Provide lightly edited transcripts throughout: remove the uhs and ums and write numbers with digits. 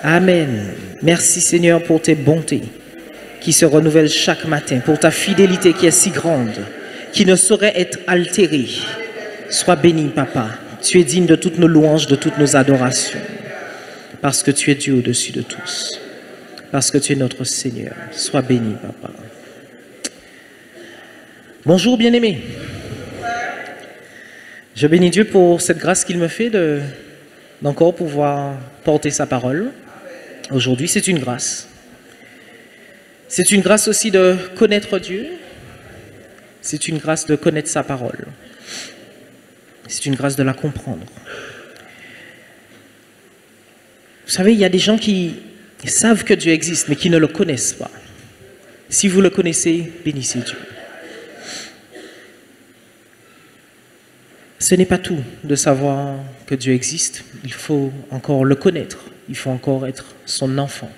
Amen. Merci Seigneur pour tes bontés qui se renouvellent chaque matin, pour ta fidélité qui est si grande, qui ne saurait être altérée. Sois béni, Papa. Tu es digne de toutes nos louanges, de toutes nos adorations, parce que tu es Dieu au-dessus de tous, parce que tu es notre Seigneur. Sois béni, Papa. Bonjour, bien-aimés. Je bénis Dieu pour cette grâce qu'il me fait d'encore pouvoir porter sa parole. Aujourd'hui, c'est une grâce. C'est une grâce aussi de connaître Dieu. C'est une grâce de connaître sa parole. C'est une grâce de la comprendre. Vous savez, il y a des gens qui savent que Dieu existe, mais qui ne le connaissent pas. Si vous le connaissez, bénissez Dieu. Ce n'est pas tout de savoir que Dieu existe. Il faut encore le connaître. Il faut encore être son enfant.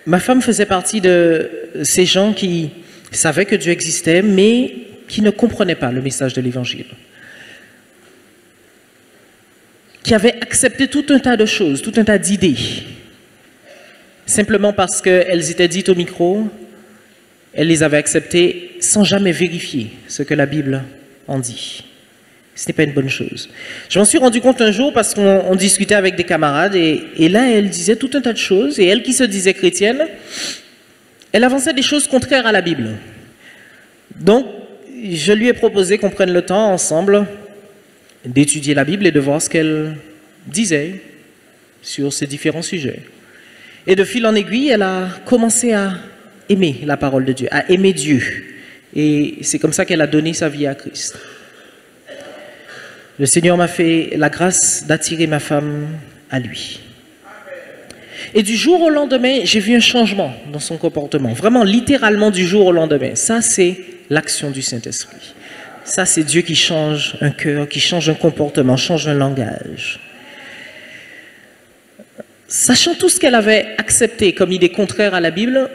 Ma femme faisait partie de ces gens qui savaient que Dieu existait, mais qui ne comprenaient pas le message de l'Évangile. Qui avaient accepté tout un tas de choses, tout un tas d'idées, simplement parce qu'elles étaient dites au micro. Elle les avait acceptées sans jamais vérifier ce que la Bible en dit. Ce n'est pas une bonne chose. Je m'en suis rendu compte un jour parce qu'on discutait avec des camarades et là, elle disait tout un tas de choses. Et elle qui se disait chrétienne, elle avançait des choses contraires à la Bible. Donc, je lui ai proposé qu'on prenne le temps ensemble d'étudier la Bible et de voir ce qu'elle disait sur ces différents sujets. Et de fil en aiguille, elle a commencé à aimer la parole de Dieu, à aimer Dieu. Et c'est comme ça qu'elle a donné sa vie à Christ. Le Seigneur m'a fait la grâce d'attirer ma femme à lui. Et du jour au lendemain, j'ai vu un changement dans son comportement. Vraiment, littéralement du jour au lendemain. Ça, c'est l'action du Saint-Esprit. Ça, c'est Dieu qui change un cœur, qui change un comportement, change un langage. Sachant tout ce qu'elle avait accepté comme idée contraire à la Bible,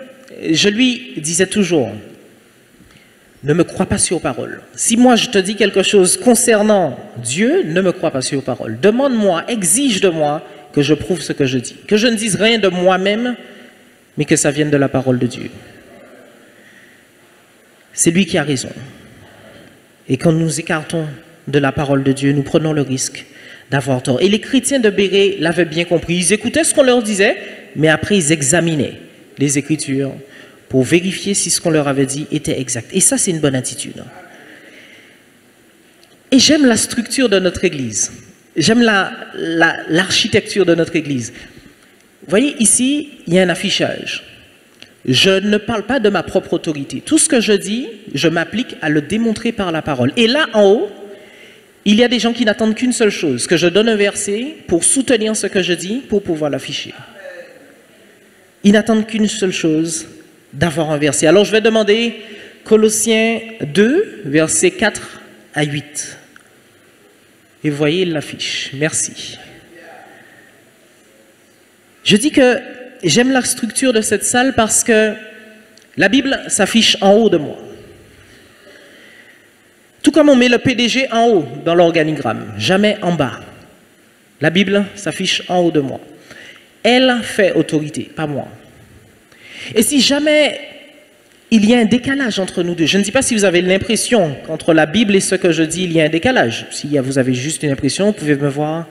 je lui disais toujours, ne me crois pas sur parole. Si moi je te dis quelque chose concernant Dieu, ne me crois pas sur parole. Demande-moi, exige de moi que je prouve ce que je dis. Que je ne dise rien de moi-même, mais que ça vienne de la parole de Dieu. C'est lui qui a raison. Et quand nous écartons de la parole de Dieu, nous prenons le risque d'avoir tort. Et les chrétiens de Béret l'avaient bien compris. Ils écoutaient ce qu'on leur disait, mais après ils examinaient les Écritures pour vérifier si ce qu'on leur avait dit était exact. Et ça, c'est une bonne attitude. Et j'aime la structure de notre Église. J'aime l'architecture de notre Église. Vous voyez, ici, il y a un affichage. Je ne parle pas de ma propre autorité. Tout ce que je dis, je m'applique à le démontrer par la parole. Et là, en haut, il y a des gens qui n'attendent qu'une seule chose, que je donne un verset pour soutenir ce que je dis, pour pouvoir l'afficher. Ils n'attendent qu'une seule chose, d'avoir un verset. Alors je vais demander Colossiens 2, versets 4 à 8. Et vous voyez, il l'affiche. Merci. Je dis que j'aime la structure de cette salle parce que la Bible s'affiche en haut de moi. Tout comme on met le PDG en haut dans l'organigramme, jamais en bas. La Bible s'affiche en haut de moi. Elle fait autorité, pas moi. Et si jamais il y a un décalage entre nous deux, je ne dis pas si vous avez l'impression qu'entre la Bible et ce que je dis, il y a un décalage. Si vous avez juste une impression, vous pouvez me voir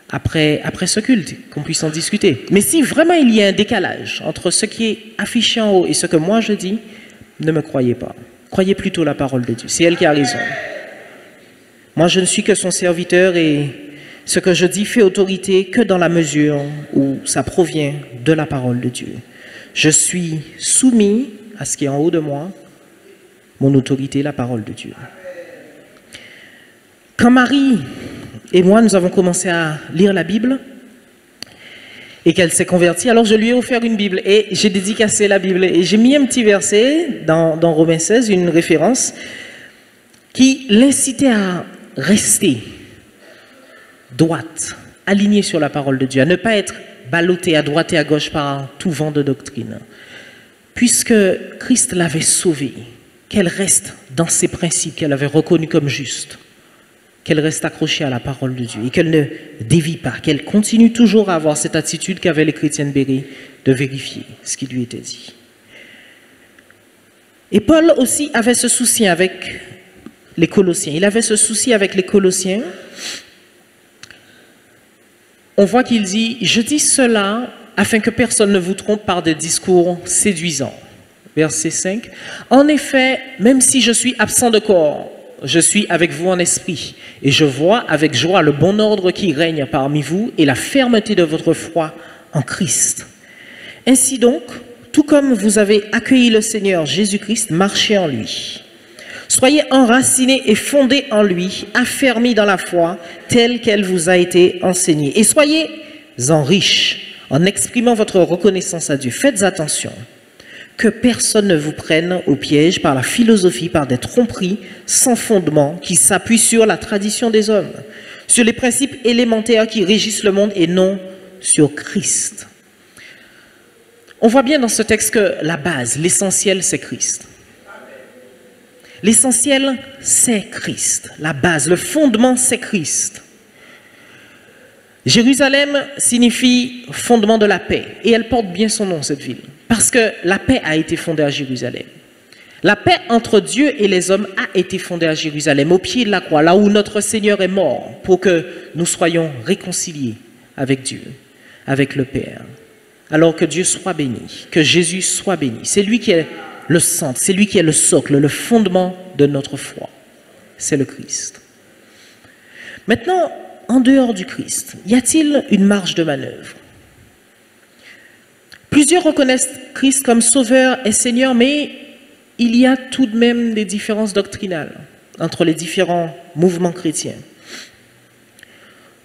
après ce culte, qu'on puisse en discuter. Mais si vraiment il y a un décalage entre ce qui est affiché en haut et ce que moi je dis, ne me croyez pas. Croyez plutôt la parole de Dieu. C'est elle qui a raison. Moi, je ne suis que son serviteur et ce que je dis fait autorité que dans la mesure où ça provient de la parole de Dieu. Je suis soumis à ce qui est en haut de moi, mon autorité, la parole de Dieu. Quand Marie et moi, nous avons commencé à lire la Bible et qu'elle s'est convertie, alors je lui ai offert une Bible et j'ai dédicacé la Bible. Et j'ai mis un petit verset dans Romains 16, une référence, qui l'incitait à rester droite, alignée sur la parole de Dieu, à ne pas être ballottée à droite et à gauche par tout vent de doctrine. Puisque Christ l'avait sauvée, qu'elle reste dans ses principes qu'elle avait reconnus comme justes, qu'elle reste accrochée à la parole de Dieu et qu'elle ne dévie pas, qu'elle continue toujours à avoir cette attitude qu'avaient les chrétiens de Béret de vérifier ce qui lui était dit. Et Paul aussi avait ce souci avec les Colossiens. Il avait ce souci avec les Colossiens. On voit qu'il dit « Je dis cela afin que personne ne vous trompe par des discours séduisants. » Verset 5. « En effet, même si je suis absent de corps, je suis avec vous en esprit, et je vois avec joie le bon ordre qui règne parmi vous et la fermeté de votre foi en Christ. Ainsi donc, tout comme vous avez accueilli le Seigneur Jésus-Christ, marchez en lui. Soyez enracinés et fondés en lui, affermis dans la foi, telle qu'elle vous a été enseignée. Et soyez-en riches en exprimant votre reconnaissance à Dieu. Faites attention que personne ne vous prenne au piège par la philosophie, par des tromperies sans fondement qui s'appuient sur la tradition des hommes, sur les principes élémentaires qui régissent le monde et non sur Christ. » On voit bien dans ce texte que la base, l'essentiel, c'est Christ. L'essentiel, c'est Christ. La base, le fondement, c'est Christ. Jérusalem signifie fondement de la paix. Et elle porte bien son nom, cette ville. Parce que la paix a été fondée à Jérusalem. La paix entre Dieu et les hommes a été fondée à Jérusalem, au pied de la croix, là où notre Seigneur est mort, pour que nous soyons réconciliés avec Dieu, avec le Père. Alors que Dieu soit béni, que Jésus soit béni. C'est lui qui est le centre, c'est lui qui est le socle, le fondement de notre foi. C'est le Christ. Maintenant, en dehors du Christ, y a-t-il une marge de manœuvre? Plusieurs reconnaissent Christ comme sauveur et Seigneur, mais il y a tout de même des différences doctrinales entre les différents mouvements chrétiens.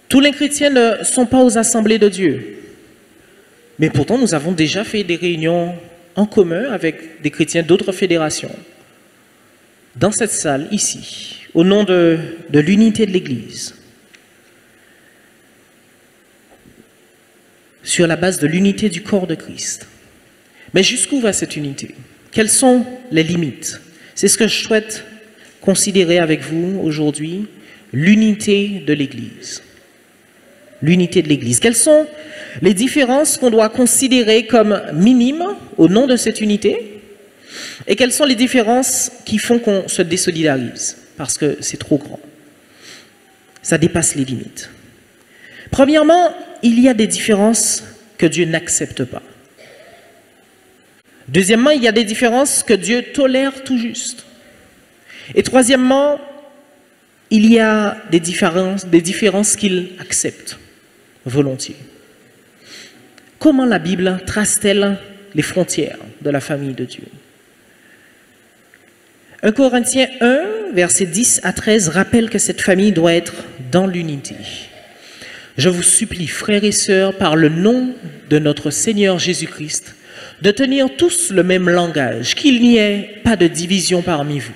Tous les chrétiens ne sont pas aux assemblées de Dieu. Mais pourtant, nous avons déjà fait des réunions en commun avec des chrétiens d'autres fédérations, dans cette salle, ici, au nom de l'unité de l'Église, sur la base de l'unité du corps de Christ. Mais jusqu'où va cette unité? Quelles sont les limites? C'est ce que je souhaite considérer avec vous aujourd'hui, l'unité de l'Église. L'unité de l'Église. Quelles sont les différences qu'on doit considérer comme minimes au nom de cette unité? Et quelles sont les différences qui font qu'on se désolidarise? Parce que c'est trop grand. Ça dépasse les limites. Premièrement, il y a des différences que Dieu n'accepte pas. Deuxièmement, il y a des différences que Dieu tolère tout juste. Et troisièmement, il y a des différences qu'il accepte volontiers. Comment la Bible trace-t-elle les frontières de la famille de Dieu? 1 Corinthiens 1, versets 10 à 13, rappelle que cette famille doit être dans l'unité. Je vous supplie, frères et sœurs, par le nom de notre Seigneur Jésus-Christ, de tenir tous le même langage, qu'il n'y ait pas de division parmi vous.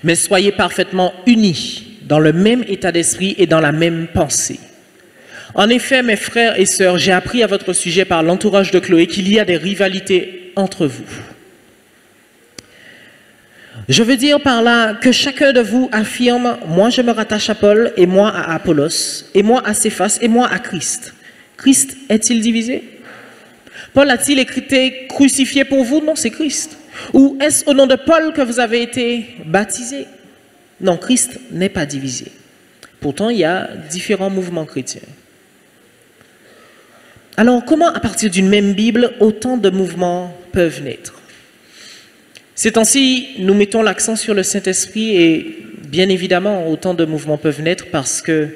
Mais soyez parfaitement unis dans le même état d'esprit et dans la même pensée. En effet, mes frères et sœurs, j'ai appris à votre sujet par l'entourage de Chloé qu'il y a des rivalités entre vous. Je veux dire par là que chacun de vous affirme « Moi je me rattache à Paul, et moi à Apollos, et moi à Céphas, et moi à Christ. » Christ est-il divisé? Paul a-t-il été crucifié pour vous? Non, c'est Christ. Ou est-ce au nom de Paul que vous avez été baptisés? Non, Christ n'est pas divisé. Pourtant, il y a différents mouvements chrétiens. Alors, comment, à partir d'une même Bible, autant de mouvements peuvent naître? Ces temps-ci, nous mettons l'accent sur le Saint-Esprit et, bien évidemment, autant de mouvements peuvent naître parce que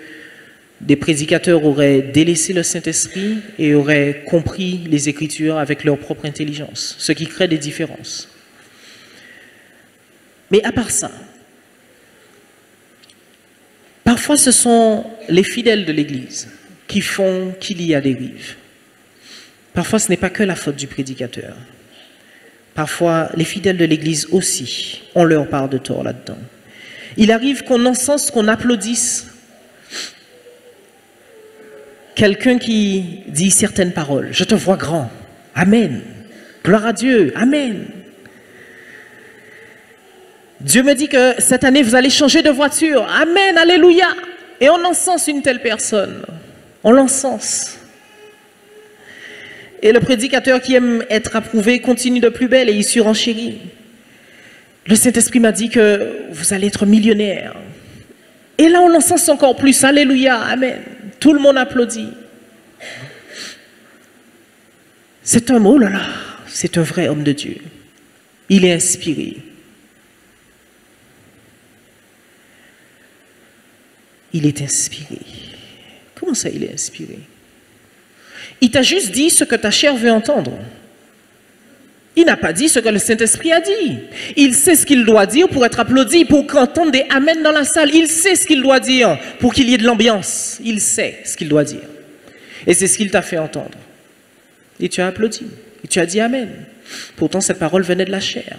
des prédicateurs auraient délaissé le Saint-Esprit et auraient compris les Écritures avec leur propre intelligence, ce qui crée des différences. Mais à part ça, parfois ce sont les fidèles de l'Église qui font qu'il y a des dérives. Parfois ce n'est pas que la faute du prédicateur. Parfois les fidèles de l'Église aussi ont leur part de tort là-dedans. Il arrive qu'on encense, qu'on applaudisse quelqu'un qui dit certaines paroles. Je te vois grand. Amen. Gloire à Dieu. Amen. Dieu me dit que cette année, vous allez changer de voiture. Amen, alléluia. Et on encense une telle personne. On l'encense. Et le prédicateur qui aime être approuvé continue de plus belle et il surenchérit. Le Saint-Esprit m'a dit que vous allez être millionnaire. Et là, on l'encense encore plus. Alléluia, amen. Tout le monde applaudit. C'est un mot, là, là. C'est un vrai homme de Dieu. Il est inspiré. Il est inspiré. Comment ça, il est inspiré? Il t'a juste dit ce que ta chair veut entendre. Il n'a pas dit ce que le Saint-Esprit a dit. Il sait ce qu'il doit dire pour être applaudi, pour qu'entendre des amen dans la salle. Il sait ce qu'il doit dire pour qu'il y ait de l'ambiance. Il sait ce qu'il doit dire. Et c'est ce qu'il t'a fait entendre. Et tu as applaudi. Et tu as dit amen. Pourtant, cette parole venait de la chair,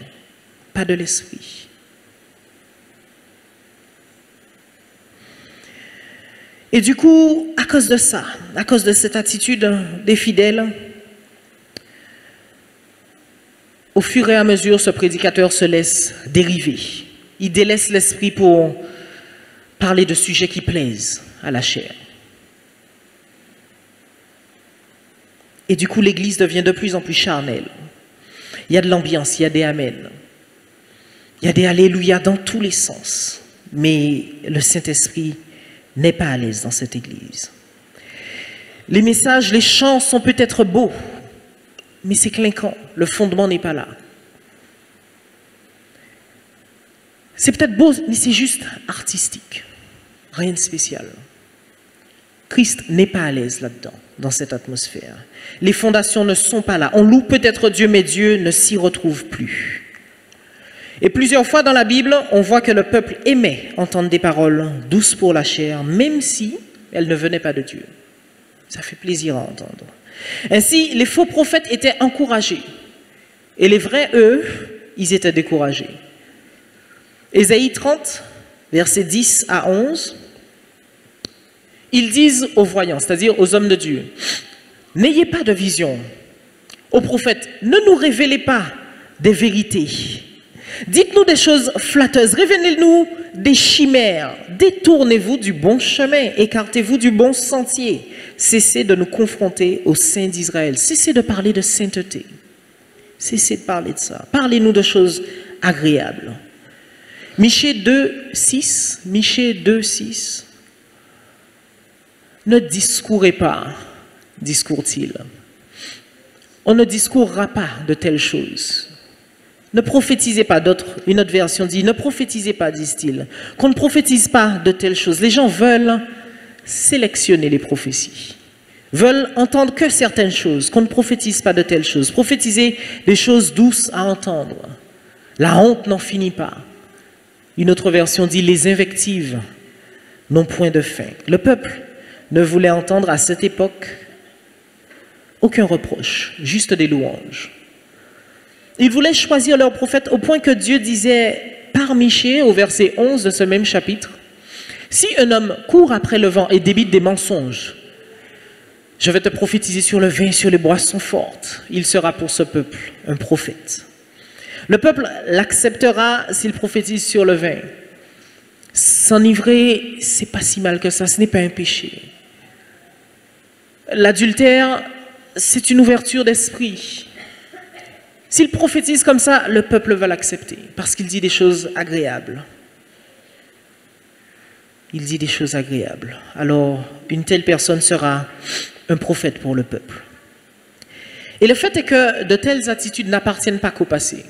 pas de l'esprit. Et du coup, à cause de ça, à cause de cette attitude des fidèles, au fur et à mesure, ce prédicateur se laisse dériver. Il délaisse l'esprit pour parler de sujets qui plaisent à la chair. Et du coup, l'Église devient de plus en plus charnelle. Il y a de l'ambiance, il y a des amens. Il y a des alléluia dans tous les sens. Mais le Saint-Esprit n'est pas à l'aise dans cette Église. Les messages, les chants sont peut-être beaux, mais c'est clinquant. Le fondement n'est pas là. C'est peut-être beau, mais c'est juste artistique. Rien de spécial. Christ n'est pas à l'aise là-dedans, dans cette atmosphère. Les fondations ne sont pas là. On loue peut-être Dieu, mais Dieu ne s'y retrouve plus. Et plusieurs fois dans la Bible, on voit que le peuple aimait entendre des paroles douces pour la chair, même si elles ne venaient pas de Dieu. Ça fait plaisir à entendre. Ainsi, les faux prophètes étaient encouragés. Et les vrais, eux, ils étaient découragés. Ésaïe 30, versets 10 à 11, ils disent aux voyants, c'est-à-dire aux hommes de Dieu, « N'ayez pas de vision. Aux prophètes, ne nous révélez pas des vérités. Dites-nous des choses flatteuses, révélez-nous des chimères. Détournez-vous du bon chemin, écartez-vous du bon sentier. Cessez de nous confronter aux saints d'Israël. Cessez de parler de sainteté. Cessez de parler de ça. Parlez-nous de choses agréables. » Michée 2,6, Michée 2,6. Ne discourez pas, discourt-il. On ne discourra pas de telles choses. Ne prophétisez pas, une autre version dit, ne prophétisez pas, disent-ils. Qu'on ne prophétise pas de telles choses. Les gens veulent sélectionner les prophéties. Veulent entendre que certaines choses, qu'on ne prophétise pas de telles choses. Prophétiser des choses douces à entendre. La honte n'en finit pas. Une autre version dit, les invectives n'ont point de fin. Le peuple ne voulait entendre à cette époque aucun reproche, juste des louanges. Ils voulaient choisir leur prophète au point que Dieu disait par Michée, au verset 11 de ce même chapitre, « Si un homme court après le vent et débite des mensonges, je vais te prophétiser sur le vin et sur les boissons fortes. Il sera pour ce peuple un prophète. » Le peuple l'acceptera s'il prophétise sur le vin. S'enivrer, c'est pas si mal que ça, ce n'est pas un péché. L'adultère, c'est une ouverture d'esprit. S'il prophétise comme ça, le peuple va l'accepter, parce qu'il dit des choses agréables. Il dit des choses agréables. Alors, une telle personne sera un prophète pour le peuple. Et le fait est que de telles attitudes n'appartiennent pas qu'au passé,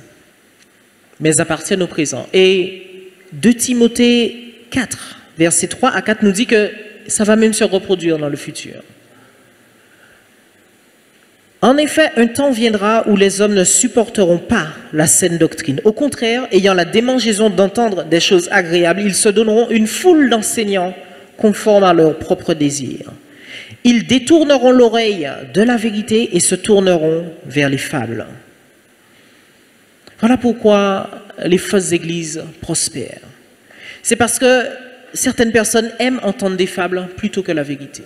mais elles appartiennent au présent. Et 2 Timothée 4, versets 3 à 4 nous dit que ça va même se reproduire dans le futur. En effet, un temps viendra où les hommes ne supporteront pas la saine doctrine. Au contraire, ayant la démangeaison d'entendre des choses agréables, ils se donneront une foule d'enseignants conformes à leurs propres désirs. Ils détourneront l'oreille de la vérité et se tourneront vers les fables. Voilà pourquoi les fausses églises prospèrent. C'est parce que certaines personnes aiment entendre des fables plutôt que la vérité.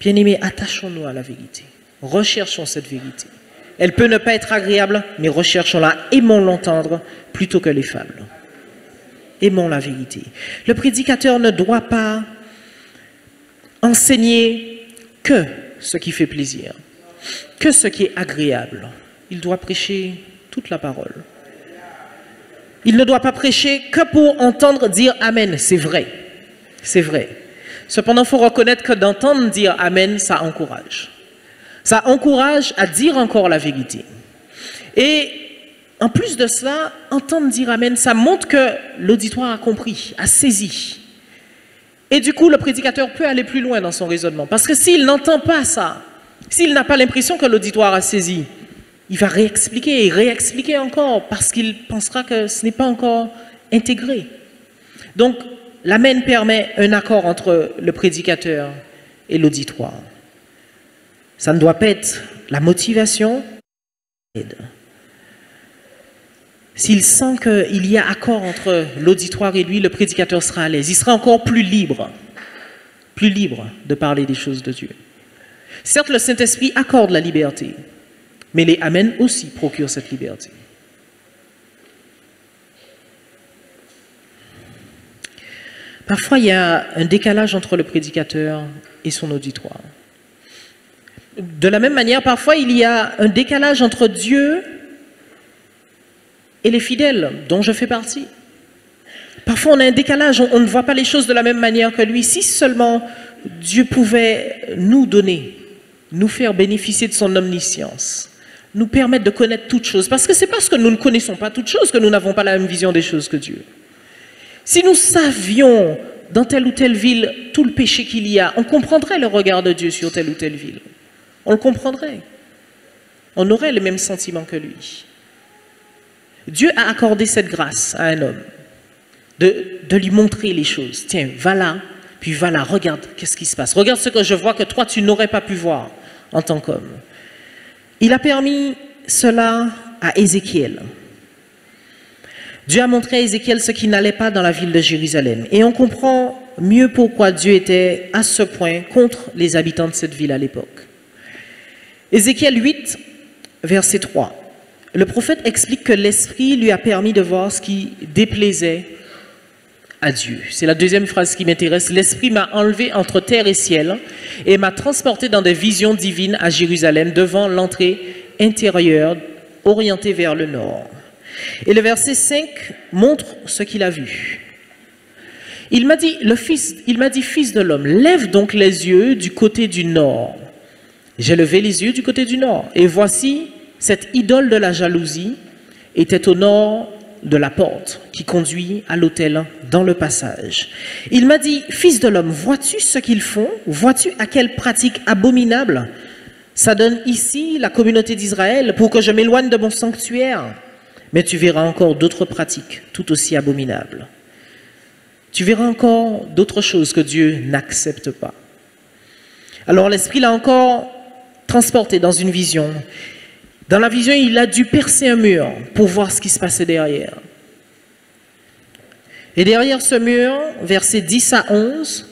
Bien-aimés, attachons-nous à la vérité. Recherchons cette vérité. Elle peut ne pas être agréable, mais recherchons-la, aimons l'entendre plutôt que les fables. Aimons la vérité. Le prédicateur ne doit pas enseigner que ce qui fait plaisir, que ce qui est agréable. Il doit prêcher toute la parole. Il ne doit pas prêcher que pour entendre dire Amen. C'est vrai. C'est vrai. Cependant, il faut reconnaître que d'entendre dire Amen, ça encourage. Ça encourage à dire encore la vérité. Et en plus de cela, entendre dire Amen, ça montre que l'auditoire a compris, a saisi. Et du coup, le prédicateur peut aller plus loin dans son raisonnement. Parce que s'il n'entend pas ça, s'il n'a pas l'impression que l'auditoire a saisi, il va réexpliquer et réexpliquer encore parce qu'il pensera que ce n'est pas encore intégré. Donc, l'Amen permet un accord entre le prédicateur et l'auditoire. Ça ne doit pas être la motivation. S'il sent qu'il y a accord entre l'auditoire et lui, le prédicateur sera à l'aise. Il sera encore plus libre de parler des choses de Dieu. Certes, le Saint-Esprit accorde la liberté, mais les Amen aussi procurent cette liberté. Parfois, il y a un décalage entre le prédicateur et son auditoire. De la même manière, parfois, il y a un décalage entre Dieu et les fidèles, dont je fais partie. Parfois, on a un décalage, on ne voit pas les choses de la même manière que lui. Si seulement Dieu pouvait nous donner, nous faire bénéficier de son omniscience, nous permettre de connaître toutes choses. Parce que c'est parce que nous ne connaissons pas toutes choses que nous n'avons pas la même vision des choses que Dieu. Si nous savions dans telle ou telle ville tout le péché qu'il y a, on comprendrait le regard de Dieu sur telle ou telle ville. On le comprendrait. On aurait les mêmes sentiments que lui. Dieu a accordé cette grâce à un homme de lui montrer les choses. Tiens, va là, puis va là, regarde qu'est-ce qui se passe. Regarde ce que je vois que toi, tu n'aurais pas pu voir en tant qu'homme. Il a permis cela à Ézéchiel. Dieu a montré à Ézéchiel ce qui n'allait pas dans la ville de Jérusalem. Et on comprend mieux pourquoi Dieu était à ce point contre les habitants de cette ville à l'époque. Ézéchiel 8, verset 3. Le prophète explique que l'Esprit lui a permis de voir ce qui déplaisait à Dieu. C'est la deuxième phrase qui m'intéresse. L'Esprit m'a enlevé entre terre et ciel et m'a transporté dans des visions divines à Jérusalem devant l'entrée intérieure orientée vers le nord. Et le verset 5 montre ce qu'il a vu. Il m'a dit, fils de l'homme, lève donc les yeux du côté du nord. J'ai levé les yeux du côté du nord. Et voici, cette idole de la jalousie était au nord de la porte qui conduit à l'autel dans le passage. Il m'a dit, fils de l'homme, vois-tu ce qu'ils font? Vois-tu à quelle pratique abominable ça donne ici la communauté d'Israël pour que je m'éloigne de mon sanctuaire? Mais tu verras encore d'autres pratiques tout aussi abominables. Tu verras encore d'autres choses que Dieu n'accepte pas. Alors l'Esprit l'a encore transporté dans une vision. Dans la vision, il a dû percer un mur pour voir ce qui se passait derrière. Et derrière ce mur, versets 10 à 11,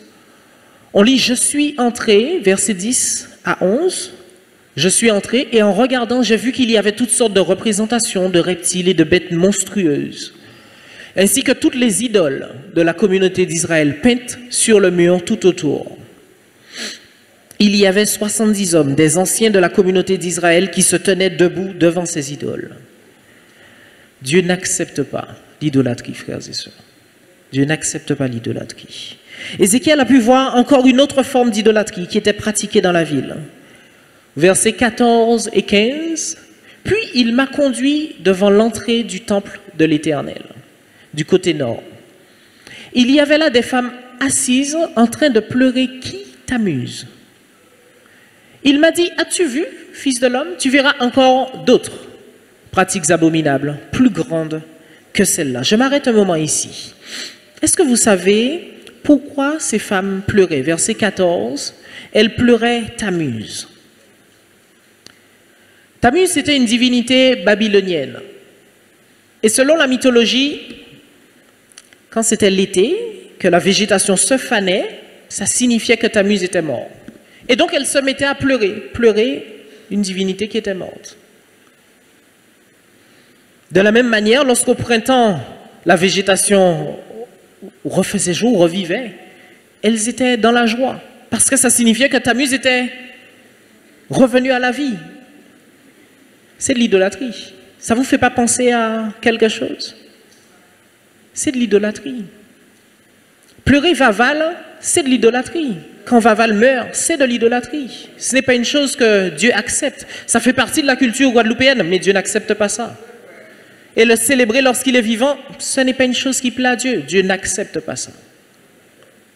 on lit « Je suis entré », versets 10 à 11, « Je suis entré et en regardant, j'ai vu qu'il y avait toutes sortes de représentations de reptiles et de bêtes monstrueuses, ainsi que toutes les idoles de la communauté d'Israël peintes sur le mur tout autour. Il y avait 70 hommes, des anciens de la communauté d'Israël, qui se tenaient debout devant ces idoles. » Dieu n'accepte pas l'idolâtrie, frères et sœurs. Dieu n'accepte pas l'idolâtrie. Ézéchiel a pu voir encore une autre forme d'idolâtrie qui était pratiquée dans la ville. Versets 14 et 15. « Puis il m'a conduit devant l'entrée du temple de l'Éternel, du côté nord. Il y avait là des femmes assises en train de pleurer qui t'amuse. Il m'a dit, as-tu vu, fils de l'homme, tu verras encore d'autres pratiques abominables, plus grandes que celles-là. Je m'arrête un moment ici. Est-ce que vous savez pourquoi ces femmes pleuraient? Verset 14, elles pleuraient Tammuz. Tammuz, c'était une divinité babylonienne. Et selon la mythologie, quand c'était l'été, que la végétation se fanait, ça signifiait que Tammuz était mort. Et donc elle se mettait à pleurer une divinité qui était morte. De la même manière, lorsqu'au printemps, la végétation refaisait jour, revivait, elles étaient dans la joie. Parce que ça signifiait que Tammuz était revenu à la vie. C'est de l'idolâtrie. Ça ne vous fait pas penser à quelque chose? C'est de l'idolâtrie. Pleurer Vaval, c'est de l'idolâtrie. Quand Vaval meurt, c'est de l'idolâtrie. Ce n'est pas une chose que Dieu accepte. Ça fait partie de la culture guadeloupéenne, mais Dieu n'accepte pas ça. Et le célébrer lorsqu'il est vivant, ce n'est pas une chose qui plaît à Dieu. Dieu n'accepte pas ça.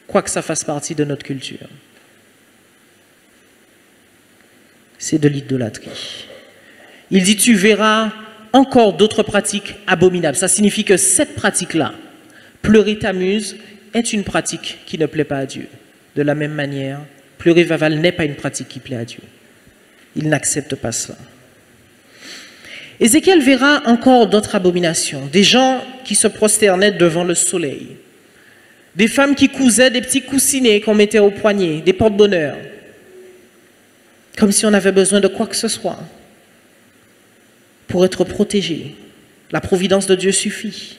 Quoique ça fasse partie de notre culture. C'est de l'idolâtrie. Il dit, tu verras encore d'autres pratiques abominables. Ça signifie que cette pratique-là, pleurer Tammuz, est une pratique qui ne plaît pas à Dieu. De la même manière, pleurer Vaval n'est pas une pratique qui plaît à Dieu. Il n'accepte pas cela. Ézéchiel verra encore d'autres abominations. Des gens qui se prosternaient devant le soleil. Des femmes qui cousaient des petits coussinets qu'on mettait au poignet, des porte-bonheur. Comme si on avait besoin de quoi que ce soit pour être protégé. La providence de Dieu suffit.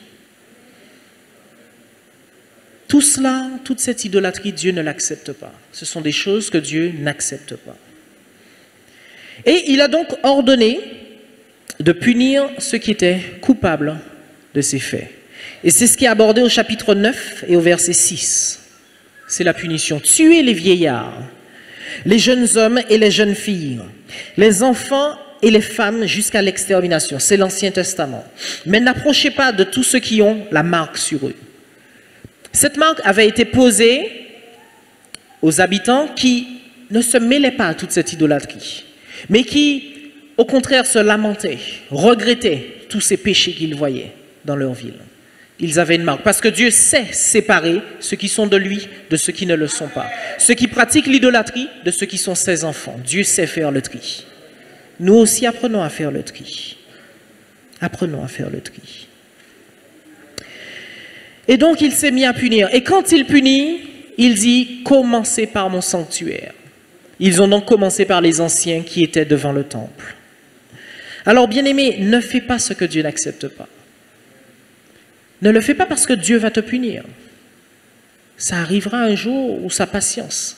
Tout cela, toute cette idolâtrie, Dieu ne l'accepte pas. Ce sont des choses que Dieu n'accepte pas. Et il a donc ordonné de punir ceux qui étaient coupables de ces faits. Et c'est ce qui est abordé au chapitre 9 et au verset 6. C'est la punition. Tuez les vieillards, les jeunes hommes et les jeunes filles, les enfants et les femmes jusqu'à l'extermination. C'est l'Ancien Testament. Mais n'approchez pas de tous ceux qui ont la marque sur eux. Cette marque avait été posée aux habitants qui ne se mêlaient pas à toute cette idolâtrie, mais qui, au contraire, se lamentaient, regrettaient tous ces péchés qu'ils voyaient dans leur ville. Ils avaient une marque, parce que Dieu sait séparer ceux qui sont de lui de ceux qui ne le sont pas. Ceux qui pratiquent l'idolâtrie de ceux qui sont ses enfants. Dieu sait faire le tri. Nous aussi apprenons à faire le tri. Apprenons à faire le tri. Et donc il s'est mis à punir. Et quand il punit, il dit « Commencez par mon sanctuaire ». Ils ont donc commencé par les anciens qui étaient devant le temple. Alors bien-aimé, ne fais pas ce que Dieu n'accepte pas. Ne le fais pas parce que Dieu va te punir. Ça arrivera un jour où sa patience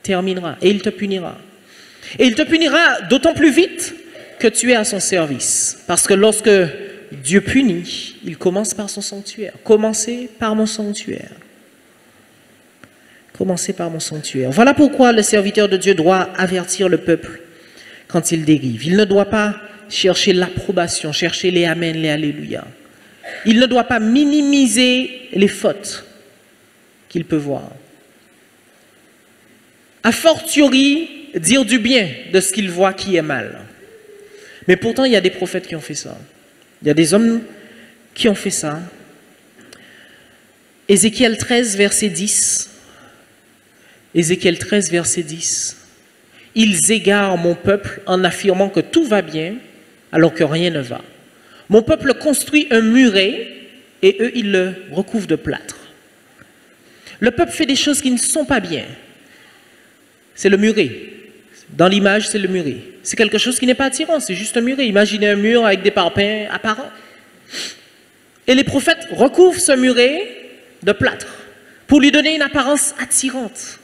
terminera et il te punira. Et il te punira d'autant plus vite que tu es à son service. Parce que lorsque Dieu punit, il commence par son sanctuaire. Commencez par mon sanctuaire. Commencez par mon sanctuaire. Voilà pourquoi le serviteur de Dieu doit avertir le peuple quand il dérive. Il ne doit pas chercher l'approbation, chercher les amens, les alléluia. Il ne doit pas minimiser les fautes qu'il peut voir. A fortiori, dire du bien de ce qu'il voit qui est mal. Mais pourtant, il y a des prophètes qui ont fait ça. Il y a des hommes qui ont fait ça. Ézéchiel 13, verset 10. Ézéchiel 13, verset 10. Ils égarent mon peuple en affirmant que tout va bien alors que rien ne va. Mon peuple construit un muret et eux, ils le recouvrent de plâtre. Le peuple fait des choses qui ne sont pas bien. C'est le muret. Dans l'image, c'est le muret. C'est quelque chose qui n'est pas attirant, c'est juste un muret. Imaginez un mur avec des parpaings apparents. Et les prophètes recouvrent ce muret de plâtre pour lui donner une apparence attirante.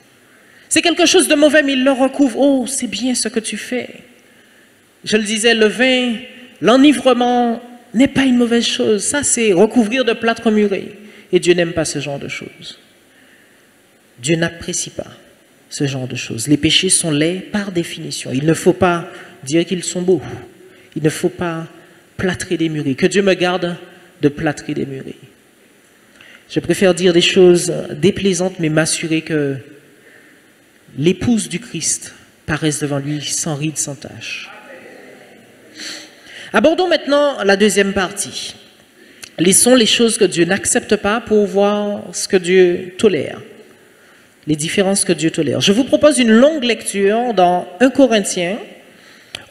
C'est quelque chose de mauvais, mais ils le recouvrent. Oh, c'est bien ce que tu fais. Je le disais, le vin, l'enivrement n'est pas une mauvaise chose. Ça, c'est recouvrir de plâtre muré. Et Dieu n'aime pas ce genre de choses. Dieu n'apprécie pas ce genre de choses. Les péchés sont laids par définition. Il ne faut pas dire qu'ils sont beaux. Il ne faut pas plâtrer des murets. Que Dieu me garde de plâtrer des murets. Je préfère dire des choses déplaisantes, mais m'assurer que l'épouse du Christ paraisse devant lui sans ride, sans tache. Abordons maintenant la deuxième partie. Laissons les choses que Dieu n'accepte pas pour voir ce que Dieu tolère. Les différences que Dieu tolère. Je vous propose une longue lecture dans 1 Corinthiens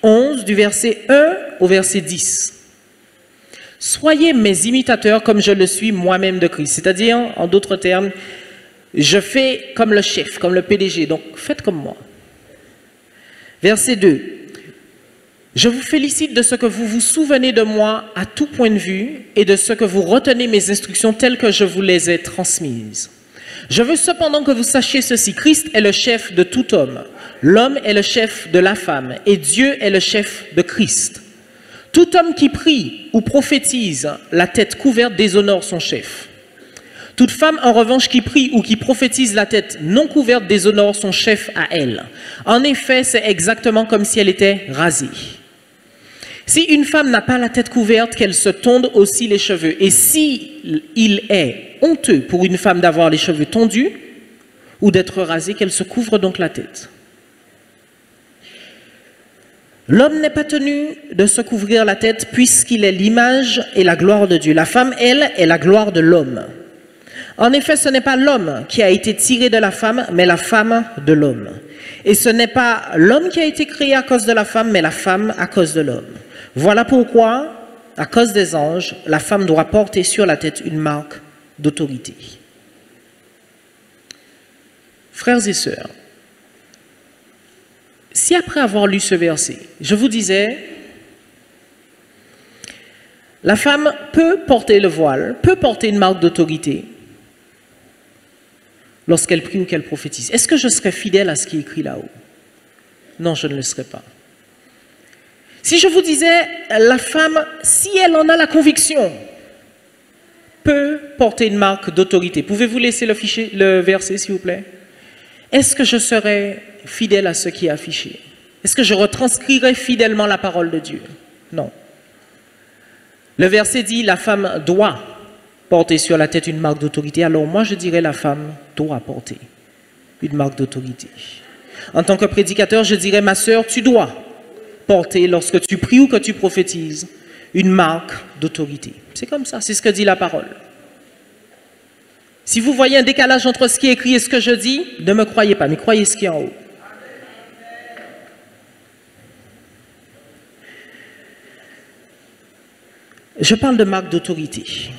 11, du verset 1 au verset 10. Soyez mes imitateurs comme je le suis moi-même de Christ. C'est-à-dire, en d'autres termes, je fais comme le chef, comme le PDG. Donc, faites comme moi. Verset 2. Je vous félicite de ce que vous vous souvenez de moi à tout point de vue et de ce que vous retenez mes instructions telles que je vous les ai transmises. Je veux cependant que vous sachiez ceci, Christ est le chef de tout homme, l'homme est le chef de la femme et Dieu est le chef de Christ. Tout homme qui prie ou prophétise la tête couverte déshonore son chef. Toute femme, en revanche, qui prie ou qui prophétise la tête non couverte déshonore son chef à elle. En effet, c'est exactement comme si elle était rasée. Si une femme n'a pas la tête couverte, qu'elle se tonde aussi les cheveux. Et si il est honteux pour une femme d'avoir les cheveux tondus ou d'être rasée, qu'elle se couvre donc la tête. L'homme n'est pas tenu de se couvrir la tête puisqu'il est l'image et la gloire de Dieu. La femme, elle, est la gloire de l'homme. En effet, ce n'est pas l'homme qui a été tiré de la femme, mais la femme de l'homme. Et ce n'est pas l'homme qui a été créé à cause de la femme, mais la femme à cause de l'homme. Voilà pourquoi, à cause des anges, la femme doit porter sur la tête une marque d'autorité. Frères et sœurs, si après avoir lu ce verset, je vous disais, la femme peut porter le voile, peut porter une marque d'autorité lorsqu'elle prie ou qu'elle prophétise, est-ce que je serais fidèle à ce qui est écrit là-haut? Non, je ne le serais pas. Si je vous disais, la femme, si elle en a la conviction, peut porter une marque d'autorité. Pouvez-vous laisser le verset, s'il vous plaît? Est-ce que je serais fidèle à ce qui est affiché? Est-ce que je retranscrirais fidèlement la parole de Dieu? Non. Le verset dit, la femme doit porter sur la tête une marque d'autorité. Alors moi, je dirais, la femme doit porter une marque d'autorité. En tant que prédicateur, je dirais, ma sœur, tu dois porter, lorsque tu pries ou que tu prophétises, une marque d'autorité. C'est comme ça, c'est ce que dit la parole. Si vous voyez un décalage entre ce qui est écrit et ce que je dis, ne me croyez pas, mais croyez ce qui est en haut. Je parle de marque d'autorité.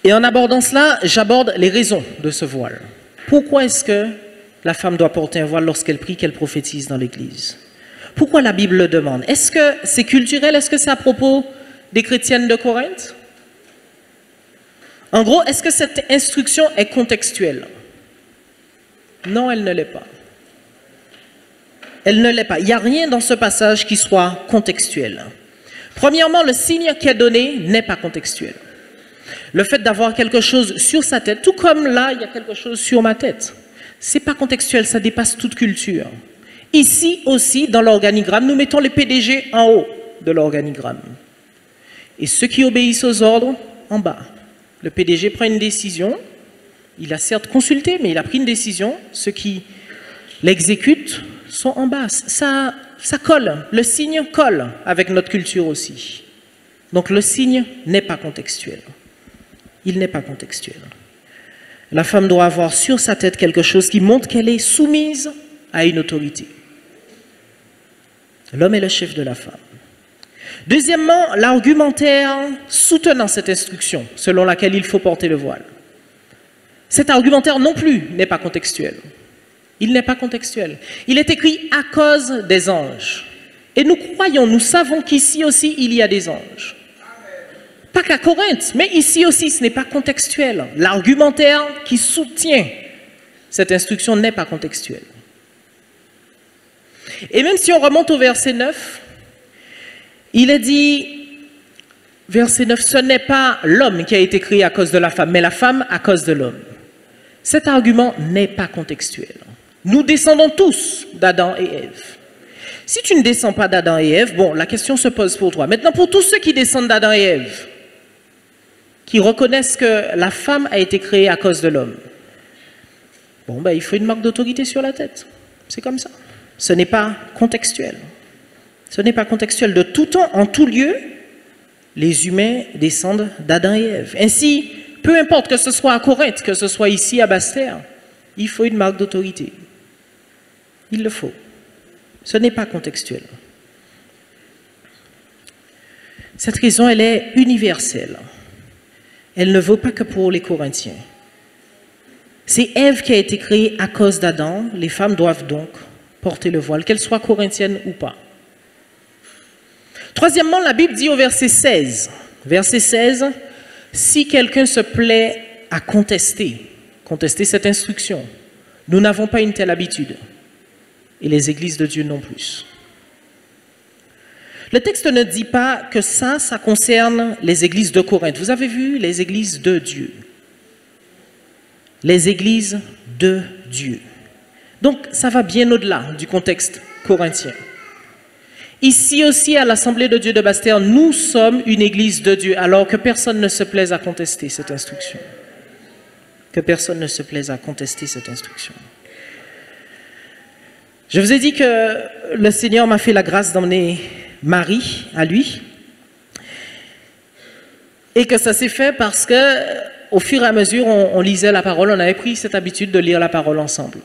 Et en abordant cela, j'aborde les raisons de ce voile. Pourquoi est-ce que la femme doit porter un voile lorsqu'elle prie, qu'elle prophétise dans l'Église? Pourquoi la Bible le demande? Est-ce que c'est culturel? Est-ce que c'est à propos des chrétiennes de Corinthe? En gros, est-ce que cette instruction est contextuelle? Non, elle ne l'est pas. Elle ne l'est pas. Il n'y a rien dans ce passage qui soit contextuel. Premièrement, le signe qui est donné n'est pas contextuel. Le fait d'avoir quelque chose sur sa tête, tout comme là, il y a quelque chose sur ma tête, ce n'est pas contextuel, ça dépasse toute culture. Ici aussi, dans l'organigramme, nous mettons les PDG en haut de l'organigramme. Et ceux qui obéissent aux ordres, en bas. Le PDG prend une décision, il a certes consulté, mais il a pris une décision. Ceux qui l'exécutent sont en bas. Ça colle, le signe colle avec notre culture aussi. Donc le signe n'est pas contextuel. Il n'est pas contextuel. La femme doit avoir sur sa tête quelque chose qui montre qu'elle est soumise à une autorité. L'homme est le chef de la femme. Deuxièmement, l'argumentaire soutenant cette instruction, selon laquelle il faut porter le voile. Cet argumentaire non plus n'est pas contextuel. Il n'est pas contextuel. Il est écrit à cause des anges. Et nous croyons, nous savons qu'ici aussi il y a des anges. Pas qu'à Corinthe, mais ici aussi ce n'est pas contextuel. L'argumentaire qui soutient cette instruction n'est pas contextuel. Et même si on remonte au verset 9, il est dit, verset 9, ce n'est pas l'homme qui a été créé à cause de la femme, mais la femme à cause de l'homme. Cet argument n'est pas contextuel. Nous descendons tous d'Adam et Ève. Si tu ne descends pas d'Adam et Ève, bon, la question se pose pour toi. Maintenant, pour tous ceux qui descendent d'Adam et Ève, qui reconnaissent que la femme a été créée à cause de l'homme, bon, ben, il faut une marque d'autorité sur la tête. C'est comme ça. Ce n'est pas contextuel. Ce n'est pas contextuel. De tout temps, en tout lieu, les humains descendent d'Adam et Ève. Ainsi, peu importe que ce soit à Corinthe, que ce soit ici à Basse-Terre, il faut une marque d'autorité. Il le faut. Ce n'est pas contextuel. Cette raison, elle est universelle. Elle ne vaut pas que pour les Corinthiens. C'est Ève qui a été créée à cause d'Adam. Les femmes doivent donc porter le voile, qu'elles soient corinthiennes ou pas. Troisièmement, la Bible dit au verset 16, si quelqu'un se plaît à contester cette instruction, nous n'avons pas une telle habitude, et les églises de Dieu non plus. Le texte ne dit pas que ça concerne les églises de Corinthe. Vous avez vu les églises de Dieu. Les églises de Dieu. Donc, ça va bien au-delà du contexte corinthien. Ici aussi, à l'Assemblée de Dieu de Basse-Terre, nous sommes une église de Dieu, alors que personne ne se plaise à contester cette instruction. Que personne ne se plaise à contester cette instruction. Je vous ai dit que le Seigneur m'a fait la grâce d'emmener Marie à lui, et que ça s'est fait parce que, au fur et à mesure, on lisait la parole, on avait pris cette habitude de lire la parole ensemble.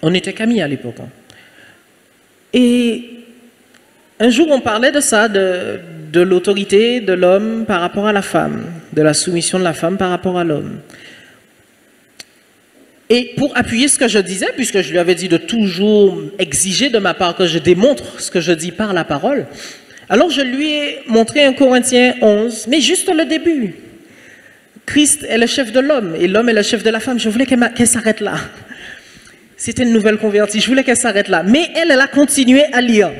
On n'était qu'amis à l'époque. Et un jour, on parlait de ça, de l'autorité de l'homme par rapport à la femme, de la soumission de la femme par rapport à l'homme. Et pour appuyer ce que je disais, puisque je lui avais dit de toujours exiger de ma part que je démontre ce que je dis par la parole, alors je lui ai montré 1 Corinthiens 11, mais juste le début. Christ est le chef de l'homme et l'homme est le chef de la femme. Je voulais qu'elle s'arrête là. C'était une nouvelle convertie, je voulais qu'elle s'arrête là. Mais elle a continué à lire.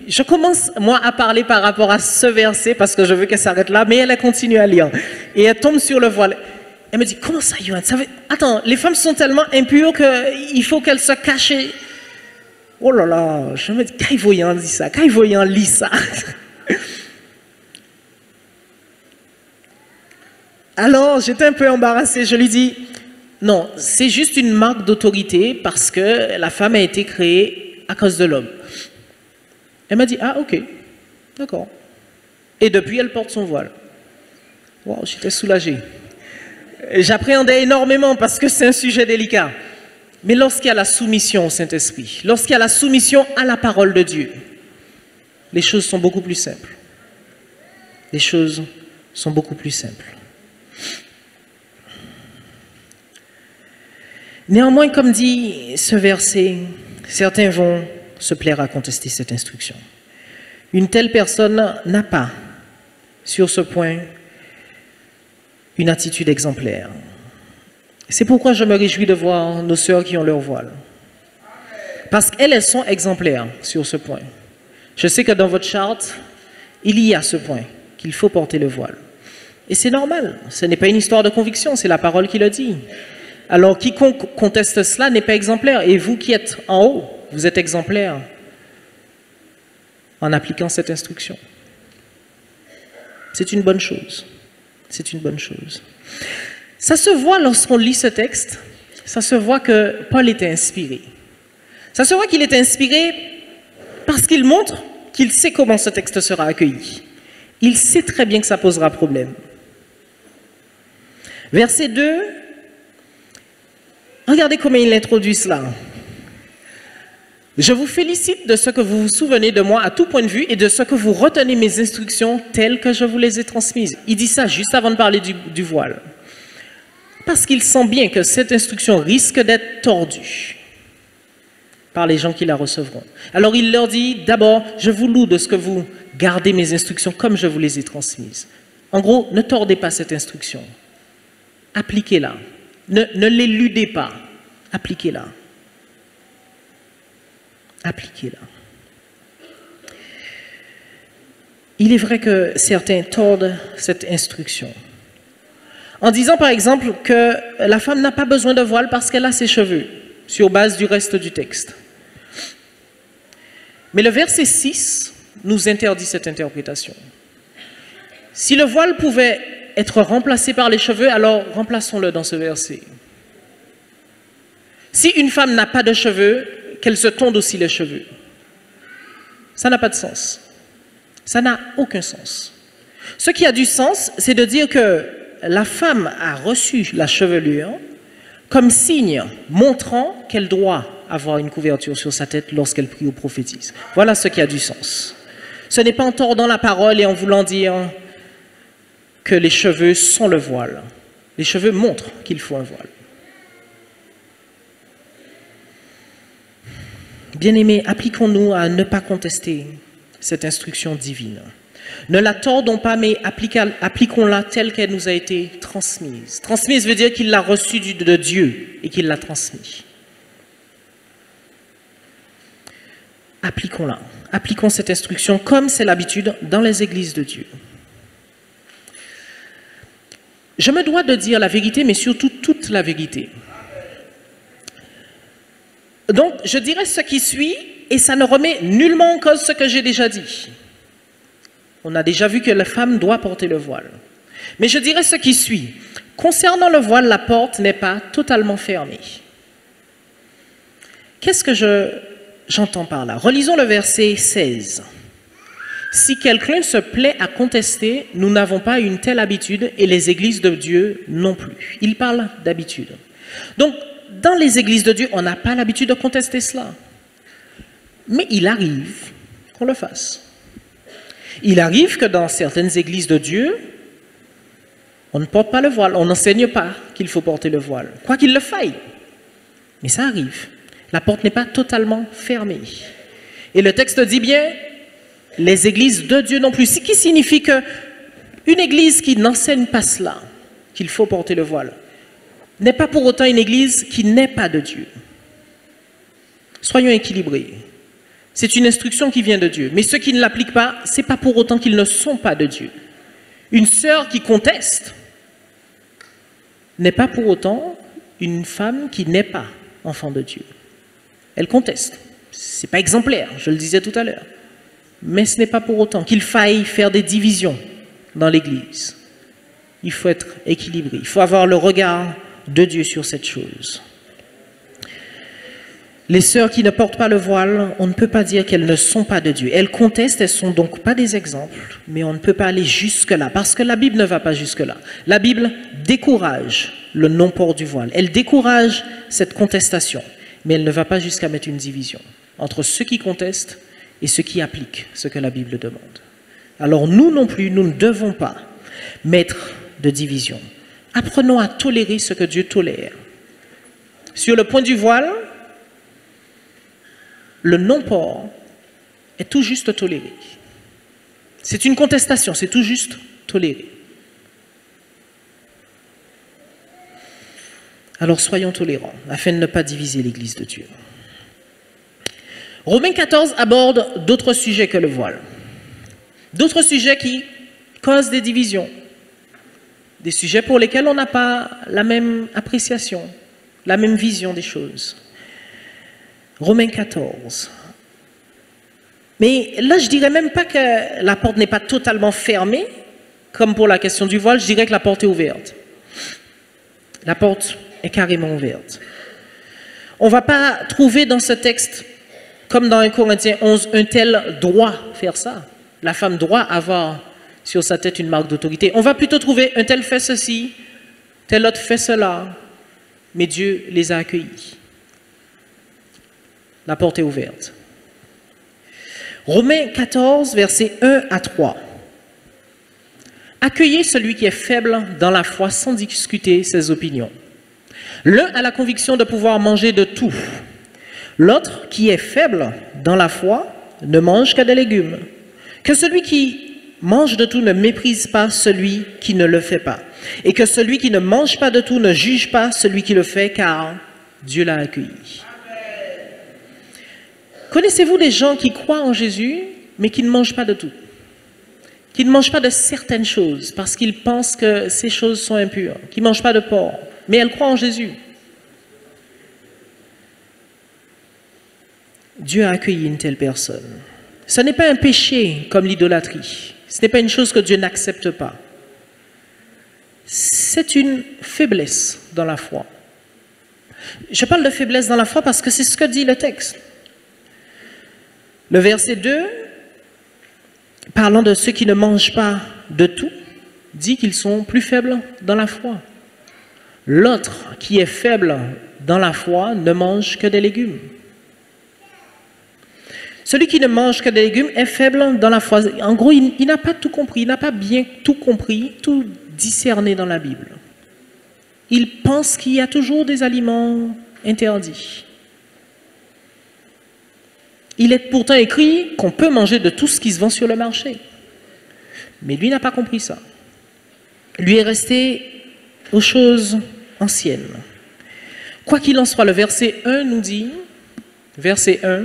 Je commence, moi, à parler par rapport à ce verset parce que je veux qu'elle s'arrête là, mais elle a continué à lire. Et elle tombe sur le voile. Elle me dit, comment ça, Yohan? Attends, les femmes sont tellement impures qu'il faut qu'elles se cachent. Oh là là, je me dis, quand Yohan dit ça, quand Yohan lit ça. Alors, j'étais un peu embarrassée. Je lui dis, non, c'est juste une marque d'autorité parce que la femme a été créée à cause de l'homme. Elle m'a dit, ah ok, d'accord. Et depuis, elle porte son voile. Wow, j'étais soulagée. J'appréhendais énormément parce que c'est un sujet délicat. Mais lorsqu'il y a la soumission au Saint-Esprit, lorsqu'il y a la soumission à la parole de Dieu, les choses sont beaucoup plus simples. Les choses sont beaucoup plus simples. Néanmoins, comme dit ce verset, certains vont se plaire à contester cette instruction. Une telle personne n'a pas, sur ce point, une attitude exemplaire. C'est pourquoi je me réjouis de voir nos sœurs qui ont leur voile. Parce qu'elles sont exemplaires sur ce point. Je sais que dans votre charte, il y a ce point, qu'il faut porter le voile. Et c'est normal, ce n'est pas une histoire de conviction, c'est la parole qui le dit. Alors quiconque conteste cela n'est pas exemplaire. Et vous qui êtes en haut, vous êtes exemplaire en appliquant cette instruction. C'est une bonne chose. C'est une bonne chose. Ça se voit lorsqu'on lit ce texte, ça se voit que Paul était inspiré. Ça se voit qu'il est inspiré parce qu'il montre qu'il sait comment ce texte sera accueilli. Il sait très bien que ça posera problème. Verset 2, regardez comment il introduit cela. Je vous félicite de ce que vous vous souvenez de moi à tout point de vue et de ce que vous retenez mes instructions telles que je vous les ai transmises. Il dit ça juste avant de parler du voile. Parce qu'il sent bien que cette instruction risque d'être tordue par les gens qui la recevront. Alors il leur dit, d'abord, je vous loue de ce que vous gardez mes instructions comme je vous les ai transmises. En gros, ne tordez pas cette instruction. Appliquez-la. Ne l'éludez pas. Appliquez-la. Appliquez-la. Il est vrai que certains tordent cette instruction. En disant par exemple que la femme n'a pas besoin de voile parce qu'elle a ses cheveux, sur base du reste du texte. Mais le verset 6 nous interdit cette interprétation. Si le voile pouvait être remplacé par les cheveux, alors remplaçons-le dans ce verset. Si une femme n'a pas de cheveux, qu'elle se tonde aussi les cheveux. Ça n'a pas de sens. Ça n'a aucun sens. Ce qui a du sens, c'est de dire que la femme a reçu la chevelure comme signe montrant qu'elle doit avoir une couverture sur sa tête lorsqu'elle prie ou prophétise. Voilà ce qui a du sens. Ce n'est pas en tordant la parole et en voulant dire que les cheveux sont le voile. Les cheveux montrent qu'il faut un voile. Bien-aimés, appliquons-nous à ne pas contester cette instruction divine. Ne la tordons pas, mais appliquons-la telle qu'elle nous a été transmise. Transmise veut dire qu'il l'a reçue de Dieu et qu'il l'a transmise. Appliquons-la. Appliquons cette instruction comme c'est l'habitude dans les églises de Dieu. Je me dois de dire la vérité, mais surtout toute la vérité. Donc, je dirai ce qui suit, et ça ne remet nullement en cause ce que j'ai déjà dit. On a déjà vu que la femme doit porter le voile. Mais je dirai ce qui suit. Concernant le voile, la porte n'est pas totalement fermée. Qu'est-ce que j'entends par là? Relisons le verset 16. Si quelqu'un se plaît à contester, nous n'avons pas une telle habitude et les églises de Dieu non plus. Il parle d'habitude. Donc, dans les églises de Dieu, on n'a pas l'habitude de contester cela. Mais il arrive qu'on le fasse. Il arrive que dans certaines églises de Dieu, on ne porte pas le voile, on n'enseigne pas qu'il faut porter le voile, quoi qu'il le faille. Mais ça arrive. La porte n'est pas totalement fermée. Et le texte dit bien, les églises de Dieu non plus. Ce qui signifie qu'une église qui n'enseigne pas cela, qu'il faut porter le voile, n'est pas pour autant une église qui n'est pas de Dieu. Soyons équilibrés. C'est une instruction qui vient de Dieu. Mais ceux qui ne l'appliquent pas, ce n'est pas pour autant qu'ils ne sont pas de Dieu. Une sœur qui conteste n'est pas pour autant une femme qui n'est pas enfant de Dieu. Elle conteste. Ce n'est pas exemplaire, je le disais tout à l'heure. Mais ce n'est pas pour autant qu'il faille faire des divisions dans l'Église. Il faut être équilibré. Il faut avoir le regard de Dieu sur cette chose. Les sœurs qui ne portent pas le voile, on ne peut pas dire qu'elles ne sont pas de Dieu. Elles contestent, elles ne sont donc pas des exemples, mais on ne peut pas aller jusque-là, parce que la Bible ne va pas jusque-là. La Bible décourage le non-port du voile. Elle décourage cette contestation, mais elle ne va pas jusqu'à mettre une division entre ceux qui contestent et ceux qui appliquent ce que la Bible demande. Alors nous non plus, nous ne devons pas mettre de division. Apprenons à tolérer ce que Dieu tolère. Sur le point du voile, le non-port est tout juste toléré. C'est une contestation, c'est tout juste toléré. Alors soyons tolérants, afin de ne pas diviser l'Église de Dieu. Romains 14 aborde d'autres sujets que le voile. D'autres sujets qui causent des divisions. Des sujets pour lesquels on n'a pas la même appréciation, la même vision des choses. Romains 14. Mais là, je ne dirais même pas que la porte n'est pas totalement fermée, comme pour la question du voile, je dirais que la porte est ouverte. La porte est carrément ouverte. On ne va pas trouver dans ce texte, comme dans 1 Corinthiens 11, un tel droit faire ça. La femme doit avoir sur sa tête une marque d'autorité. On va plutôt trouver un tel fait ceci, tel autre fait cela, mais Dieu les a accueillis. La porte est ouverte. Romains 14, versets 1 à 3. Accueillez celui qui est faible dans la foi sans discuter ses opinions. L'un a la conviction de pouvoir manger de tout. L'autre, qui est faible dans la foi, ne mange que des légumes. Que celui qui mange de tout ne méprise pas celui qui ne le fait pas. Et que celui qui ne mange pas de tout ne juge pas celui qui le fait, car Dieu l'a accueilli. Connaissez-vous des gens qui croient en Jésus, mais qui ne mangent pas de tout? Qui ne mangent pas de certaines choses, parce qu'ils pensent que ces choses sont impures, qui ne mangent pas de porc, mais elles croient en Jésus. Dieu a accueilli une telle personne. Ce n'est pas un péché comme l'idolâtrie. Ce n'est pas une chose que Dieu n'accepte pas. C'est une faiblesse dans la foi. Je parle de faiblesse dans la foi parce que c'est ce que dit le texte. Le verset 2, parlant de ceux qui ne mangent pas de tout, dit qu'ils sont plus faibles dans la foi. L'autre, qui est faible dans la foi, ne mange que des légumes. Celui qui ne mange que des légumes est faible dans la foi. En gros, il n'a pas tout compris, il n'a pas bien tout compris, tout discerné dans la Bible. Il pense qu'il y a toujours des aliments interdits. Il est pourtant écrit qu'on peut manger de tout ce qui se vend sur le marché. Mais lui n'a pas compris ça. Lui est resté aux choses anciennes. Quoi qu'il en soit, le verset 1 nous dit, verset 1,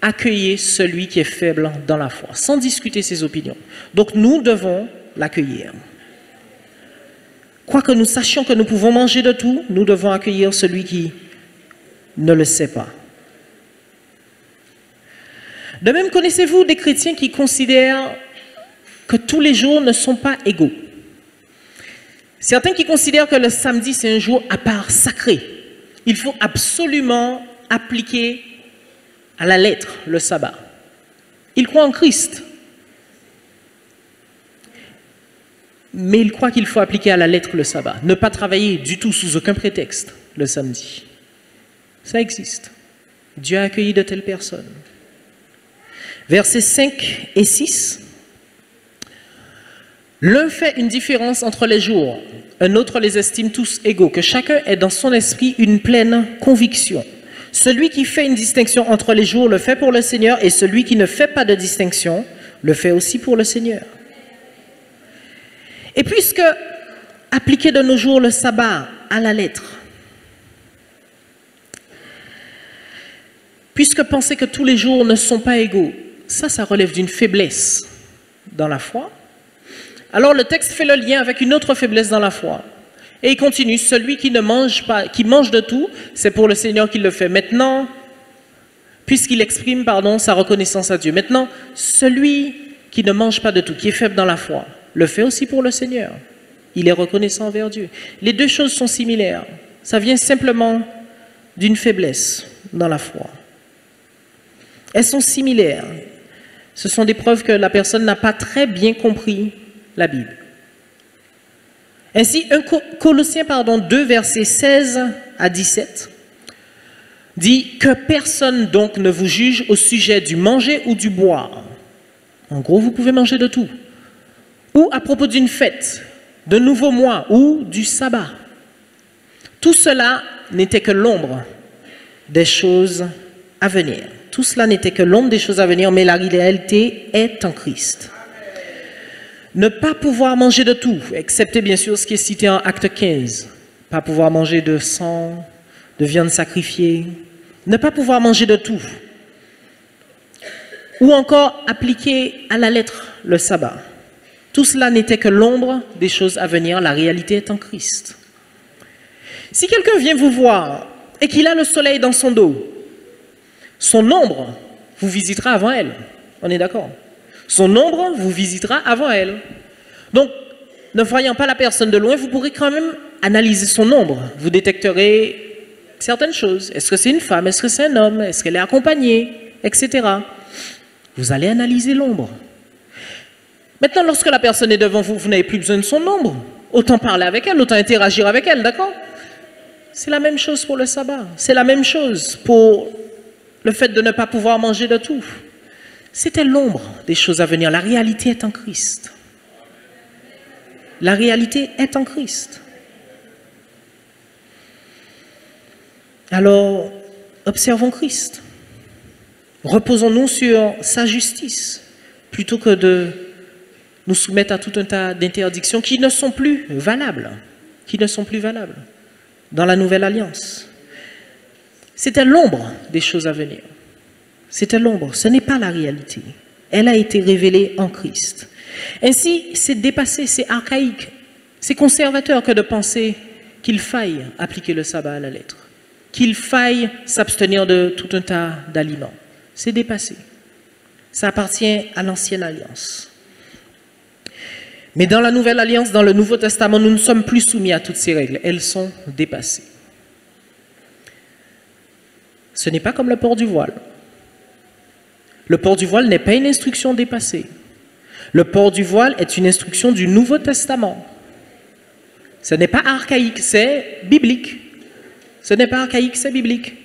accueillez celui qui est faible dans la foi, sans discuter ses opinions. Donc nous devons l'accueillir. Quoique nous sachions que nous pouvons manger de tout, nous devons accueillir celui qui ne le sait pas. De même, connaissez-vous des chrétiens qui considèrent que tous les jours ne sont pas égaux? Certains qui considèrent que le samedi, c'est un jour à part sacré. Il faut absolument appliquer à la lettre le sabbat. Ils croient en Christ. Mais ils croient qu'il faut appliquer à la lettre le sabbat. Ne pas travailler du tout, sous aucun prétexte, le samedi. Ça existe. Dieu a accueilli de telles personnes. Versets 5 et 6. L'un fait une différence entre les jours, un autre les estime tous égaux, que chacun ait dans son esprit une pleine conviction. Celui qui fait une distinction entre les jours le fait pour le Seigneur, et celui qui ne fait pas de distinction le fait aussi pour le Seigneur. Et puisque appliquer de nos jours le sabbat à la lettre, puisque penser que tous les jours ne sont pas égaux, ça relève d'une faiblesse dans la foi, alors le texte fait le lien avec une autre faiblesse dans la foi. Et il continue, celui qui ne mange pas, qui mange de tout, c'est pour le Seigneur qu'il le fait. Maintenant, puisqu'il exprime, sa reconnaissance à Dieu. Maintenant, celui qui ne mange pas de tout, qui est faible dans la foi, le fait aussi pour le Seigneur. Il est reconnaissant envers Dieu. Les deux choses sont similaires. Ça vient simplement d'une faiblesse dans la foi. Elles sont similaires. Ce sont des preuves que la personne n'a pas très bien compris la Bible. Ainsi, Colossiens 2, versets 16 à 17, dit que personne donc ne vous juge au sujet du manger ou du boire. En gros, vous pouvez manger de tout. Ou à propos d'une fête, d'un nouveau mois ou du sabbat. Tout cela n'était que l'ombre des choses à venir. Tout cela n'était que l'ombre des choses à venir, mais la réalité est en Christ. Ne pas pouvoir manger de tout, excepté bien sûr ce qui est cité en Acte 15. Pas pouvoir manger de sang, de viande sacrifiée. Ne pas pouvoir manger de tout. Ou encore appliquer à la lettre le sabbat. Tout cela n'était que l'ombre des choses à venir, la réalité est en Christ. Si quelqu'un vient vous voir et qu'il a le soleil dans son dos, son ombre vous visitera avant elle. On est d'accord? Son ombre vous visitera avant elle. Donc, ne voyant pas la personne de loin, vous pourrez quand même analyser son ombre. Vous détecterez certaines choses. Est-ce que c'est une femme? Est-ce que c'est un homme? Est-ce qu'elle est accompagnée? Etc. Vous allez analyser l'ombre. Maintenant, lorsque la personne est devant vous, vous n'avez plus besoin de son ombre. Autant parler avec elle, autant interagir avec elle, d'accord? C'est la même chose pour le sabbat. C'est la même chose pour le fait de ne pas pouvoir manger de tout. C'était l'ombre des choses à venir. La réalité est en Christ. La réalité est en Christ. Alors, observons Christ. Reposons-nous sur sa justice, plutôt que de nous soumettre à tout un tas d'interdictions qui ne sont plus valables, dans la nouvelle alliance. C'était l'ombre des choses à venir. C'était l'ombre, ce n'est pas la réalité. Elle a été révélée en Christ. Ainsi, c'est dépassé, c'est archaïque, c'est conservateur que de penser qu'il faille appliquer le sabbat à la lettre, qu'il faille s'abstenir de tout un tas d'aliments. C'est dépassé. Ça appartient à l'ancienne alliance. Mais dans la nouvelle alliance, dans le Nouveau Testament, nous ne sommes plus soumis à toutes ces règles. Elles sont dépassées. Ce n'est pas comme le port du voile. Le port du voile n'est pas une instruction dépassée. Le port du voile est une instruction du Nouveau Testament. Ce n'est pas archaïque, c'est biblique. Ce n'est pas archaïque, c'est biblique.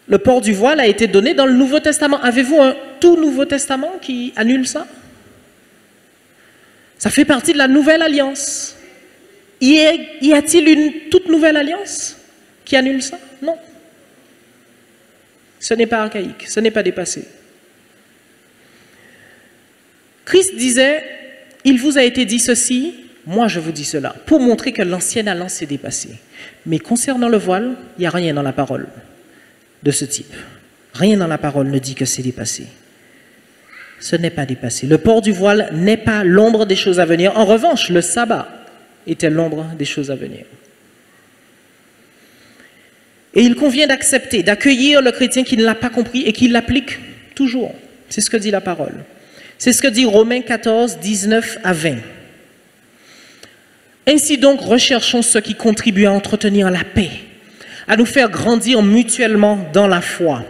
Le port du voile a été donné dans le Nouveau Testament. Avez-vous un tout Nouveau Testament qui annule ça? Ça fait partie de la Nouvelle Alliance. Y a-t-il une toute nouvelle alliance qui annule ça? Non. Ce n'est pas archaïque, ce n'est pas dépassé. Christ disait, il vous a été dit ceci, moi je vous dis cela, pour montrer que l'ancienne alliance est dépassée. Mais concernant le voile, il n'y a rien dans la parole de ce type. Rien dans la parole ne dit que c'est dépassé. Ce n'est pas dépassé. Le port du voile n'est pas l'ombre des choses à venir. En revanche, le sabbat était l'ombre des choses à venir. Et il convient d'accepter, d'accueillir le chrétien qui ne l'a pas compris et qui l'applique toujours. C'est ce que dit la parole. C'est ce que dit Romains 14, 19 à 20. Ainsi donc, recherchons ce qui contribue à entretenir la paix, à nous faire grandir mutuellement dans la foi.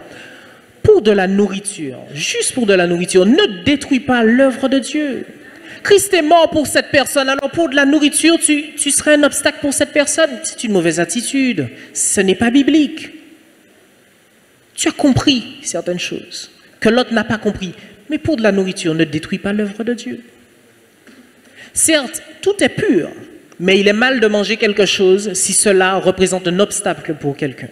Pour de la nourriture, juste pour de la nourriture, ne détruis pas l'œuvre de Dieu. Christ est mort pour cette personne, alors pour de la nourriture, tu serais un obstacle pour cette personne. C'est une mauvaise attitude, ce n'est pas biblique. Tu as compris certaines choses que l'autre n'a pas compris, mais pour de la nourriture, ne détruis pas l'œuvre de Dieu. Certes, tout est pur, mais il est mal de manger quelque chose si cela représente un obstacle pour quelqu'un.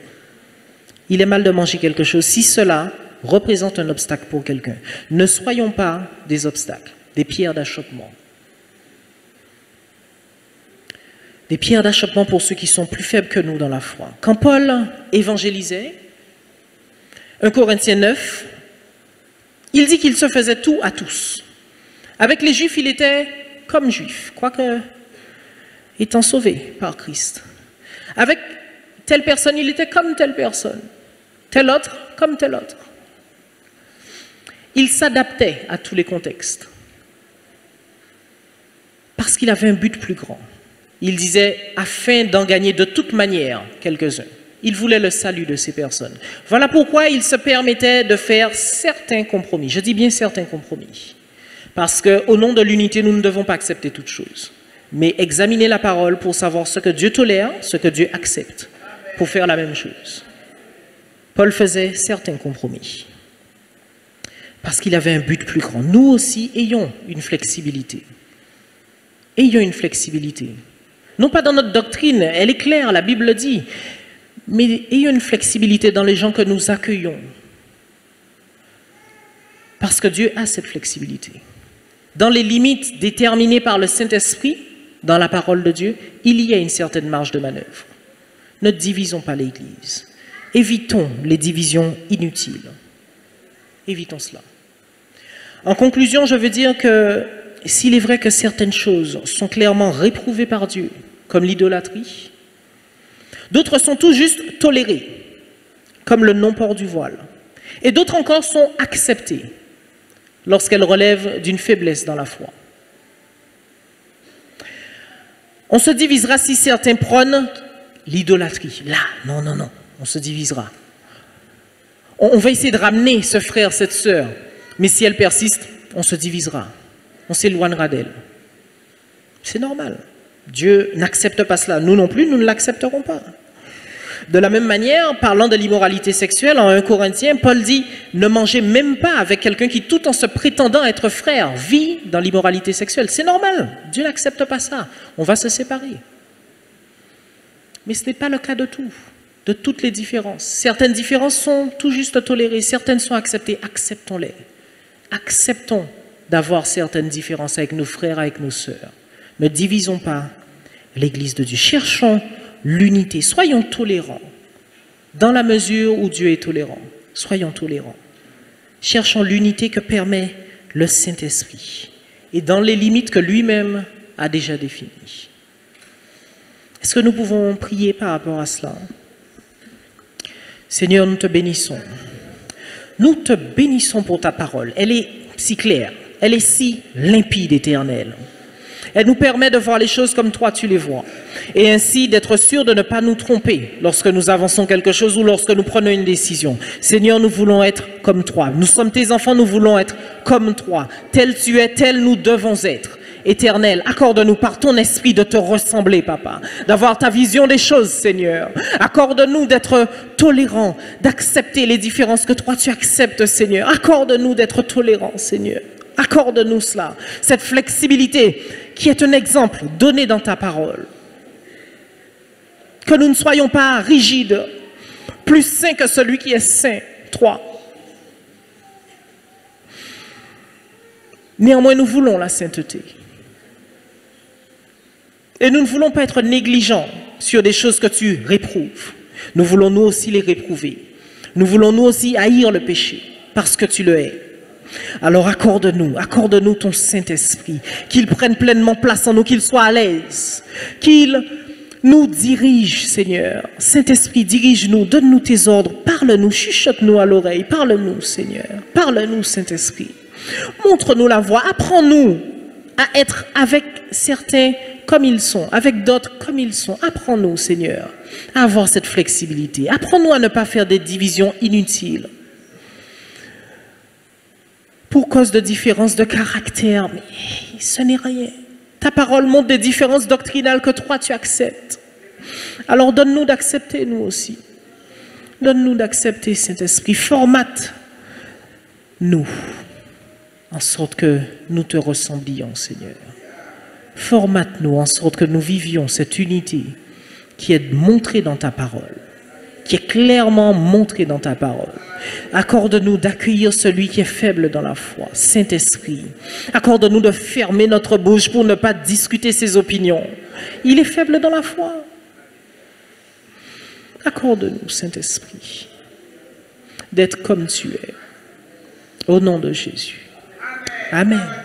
Il est mal de manger quelque chose si cela représente un obstacle pour quelqu'un. Ne soyons pas des obstacles, des pierres d'achoppement. Des pierres d'achoppement pour ceux qui sont plus faibles que nous dans la foi. Quand Paul évangélisait, 1 Corinthiens 9, il dit qu'il se faisait tout à tous. Avec les Juifs, il était comme Juif, quoique étant sauvé par Christ. Avec telle personne, il était comme telle personne. Tel autre, comme tel autre. Il s'adaptait à tous les contextes. Parce qu'il avait un but plus grand. Il disait, afin d'en gagner de toute manière quelques-uns. Il voulait le salut de ces personnes. Voilà pourquoi il se permettait de faire certains compromis. Je dis bien certains compromis. Parce qu'au nom de l'unité, nous ne devons pas accepter toutes choses. Mais examiner la parole pour savoir ce que Dieu tolère, ce que Dieu accepte, pour faire la même chose. Paul faisait certains compromis. Parce qu'il avait un but plus grand. Nous aussi, ayons une flexibilité. Ayons une flexibilité. Non pas dans notre doctrine, elle est claire, la Bible le dit, mais ayons une flexibilité dans les gens que nous accueillons. Parce que Dieu a cette flexibilité. Dans les limites déterminées par le Saint-Esprit, dans la parole de Dieu, il y a une certaine marge de manœuvre. Ne divisons pas l'Église. Évitons les divisions inutiles. Évitons cela. En conclusion, je veux dire que s'il est vrai que certaines choses sont clairement réprouvées par Dieu, comme l'idolâtrie, d'autres sont tout juste tolérées, comme le non-port du voile, et d'autres encore sont acceptées lorsqu'elles relèvent d'une faiblesse dans la foi. On se divisera si certains prônent l'idolâtrie. Là, non, non, non, on se divisera. On va essayer de ramener ce frère, cette sœur, mais si elle persiste, on se divisera. On s'éloignera d'elle. C'est normal. Dieu n'accepte pas cela. Nous non plus, nous ne l'accepterons pas. De la même manière, parlant de l'immoralité sexuelle, en 1 Corinthiens, Paul dit « Ne mangez même pas avec quelqu'un qui, tout en se prétendant être frère, vit dans l'immoralité sexuelle. » C'est normal. Dieu n'accepte pas ça. On va se séparer. Mais ce n'est pas le cas de tout, de toutes les différences. Certaines différences sont tout juste tolérées, certaines sont acceptées. Acceptons-les. Acceptons d'avoir certaines différences avec nos frères, avec nos sœurs. Ne divisons pas l'Église de Dieu. Cherchons l'unité. Soyons tolérants. Dans la mesure où Dieu est tolérant, soyons tolérants. Cherchons l'unité que permet le Saint-Esprit et dans les limites que lui-même a déjà définies. Est-ce que nous pouvons prier par rapport à cela? Seigneur, nous te bénissons. Nous te bénissons pour ta parole. Elle est si claire. Elle est si limpide, éternelle. Elle nous permet de voir les choses comme toi tu les vois. Et ainsi d'être sûr de ne pas nous tromper lorsque nous avançons quelque chose ou lorsque nous prenons une décision. Seigneur, nous voulons être comme toi. Nous sommes tes enfants, nous voulons être comme toi. Tel tu es, tel nous devons être. Éternel, accorde-nous par ton esprit de te ressembler, Papa, d'avoir ta vision des choses, Seigneur. Accorde-nous d'être tolérants, d'accepter les différences que toi tu acceptes, Seigneur. Accorde-nous d'être tolérants, Seigneur. Accorde-nous cela, cette flexibilité qui est un exemple donné dans ta parole. Que nous ne soyons pas rigides, plus saints que celui qui est saint. 3. Néanmoins, nous voulons la sainteté. Et nous ne voulons pas être négligents sur des choses que tu réprouves. Nous voulons nous aussi les réprouver. Nous voulons nous aussi haïr le péché parce que tu le hais. Alors accorde-nous ton Saint-Esprit, qu'il prenne pleinement place en nous, qu'il soit à l'aise, qu'il nous dirige, Seigneur. Saint-Esprit, dirige-nous, donne-nous tes ordres, parle-nous, chuchote-nous à l'oreille, parle-nous, Seigneur, parle-nous, Saint-Esprit. Montre-nous la voie, apprends-nous à être avec certains comme ils sont, avec d'autres comme ils sont. Apprends-nous, Seigneur, à avoir cette flexibilité. Apprends-nous à ne pas faire des divisions inutiles pour cause de différences de caractère. Mais ce n'est rien. Ta parole montre des différences doctrinales que toi tu acceptes. Alors donne-nous d'accepter nous aussi. Donne-nous d'accepter, Saint-Esprit. Formate-nous en sorte que nous te ressemblions, Seigneur. Formate-nous en sorte que nous vivions cette unité qui est montrée dans ta parole, qui est clairement montrée dans ta parole. Accorde-nous d'accueillir celui qui est faible dans la foi, Saint-Esprit. Accorde-nous de fermer notre bouche pour ne pas discuter ses opinions. Il est faible dans la foi. Accorde-nous, Saint-Esprit, d'être comme tu es. Au nom de Jésus. Amen.